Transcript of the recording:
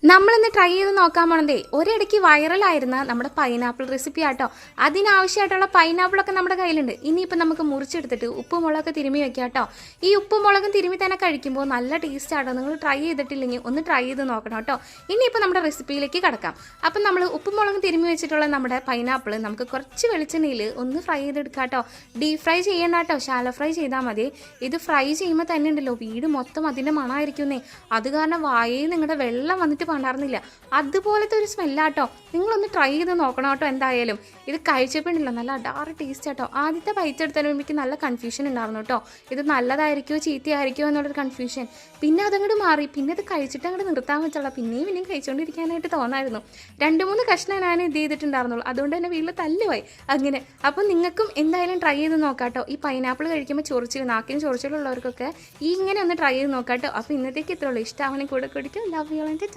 നമ്മളിന്ന് ട്രൈ ചെയ്ത് നോക്കാൻ പോണതേ ഒരിടയ്ക്ക് വൈറലായിരുന്ന നമ്മുടെ പൈനാപ്പിൾ റെസിപ്പി ആട്ടോ. അതിനാവശ്യമായിട്ടുള്ള പൈനാപ്പിളൊക്കെ നമ്മുടെ കയ്യിലുണ്ട്. ഇനിയിപ്പോൾ നമുക്ക് മുറിച്ചെടുത്തിട്ട് ഉപ്പും മുളകൊക്കെ തിരുമ്മി വെക്കാം കേട്ടോ. ഈ ഉപ്പും മുളകും തിരുമ്മി തന്നെ കഴിക്കുമ്പോൾ നല്ല ടേസ്റ്റ് ആട്ടോ. നിങ്ങൾ ട്രൈ ചെയ്തിട്ടില്ലെങ്കിൽ ഒന്ന് ട്രൈ ചെയ്ത് നോക്കണം കേട്ടോ. ഇനിയിപ്പോൾ നമ്മുടെ റെസിപ്പിയിലേക്ക് കിടക്കാം. അപ്പം നമ്മൾ ഉപ്പും മുളകും തിരുമ്മി വെച്ചിട്ടുള്ള നമ്മുടെ പൈനാപ്പിൾ നമുക്ക് കുറച്ച് വെളിച്ചെണ്ണയിൽ ഒന്ന് ഫ്രൈ ചെയ്തെടുക്കാം കേട്ടോ. ഡീപ് ഫ്രൈ ചെയ്യേണ്ട കേട്ടോ, ഷാലോ ഫ്രൈ ചെയ്താൽ മതി. ഇത് ഫ്രൈ ചെയ്യുമ്പോൾ തന്നെ ഉണ്ടല്ലോ വീട് മൊത്തം അതിൻ്റെ മണമായിരിക്കുന്നേ. അത് കാരണം വായയിൽ നിങ്ങളുടെ വെള്ളം വന്നിട്ട് ഉണ്ടായിരുന്നില്ല. അതുപോലത്തെ ഒരു സ്മെല്ലാട്ടോ. നിങ്ങളൊന്ന് ട്രൈ ചെയ്ത് നോക്കണം കേട്ടോ. എന്തായാലും ഇത് കഴിച്ചപ്പോഴില്ല നല്ല അടാറ് ടേസ്റ്റ് ആട്ടോ. ആദ്യത്തെ ബൈറ്റ് എടുത്തതിന് എനിക്ക് നല്ല കൺഫ്യൂഷൻ ഉണ്ടായിരുന്നു കേട്ടോ. ഇത് നല്ലതായിരിക്കുമോ ചീത്തയായിരിക്കുമോ എന്നുള്ളൊരു കൺഫ്യൂഷൻ. പിന്നെ അതങ്ങോട്ട് മാറി. പിന്നെ അത് കഴിച്ചിട്ട് അങ്ങോട്ട് നിർത്താൻ വെച്ചുള്ള പിന്നെയും കഴിച്ചുകൊണ്ടിരിക്കാനായിട്ട് തോന്നായിരുന്നു. 2-3 കഷ്ണം ഞാൻ ഇത് ചെയ്തിട്ടുണ്ടായിരുന്നുള്ളൂ. അതുകൊണ്ട് തന്നെ വീട്ടിൽ തല്ലുമായി അങ്ങനെ. അപ്പം നിങ്ങൾക്കും എന്തായാലും ട്രൈ ചെയ്ത് നോക്കാം കേട്ടോ. ഈ പൈനാപ്പിൾ കഴിക്കുമ്പോൾ ചൊറിച്ചിൽ നാക്കിന് ചൊറിച്ചിലുള്ളവർക്കൊക്കെ ഈ ഇങ്ങനെ ഒന്ന് ട്രൈ ചെയ്ത് നോക്കാം കേട്ടോ. അപ്പോൾ ഇന്നത്തേക്ക് ഇത്രയുള്ളൂ. ഇഷ്ടമാവണമെങ്കിൽ കൂടെ കുടിക്കും. Love you and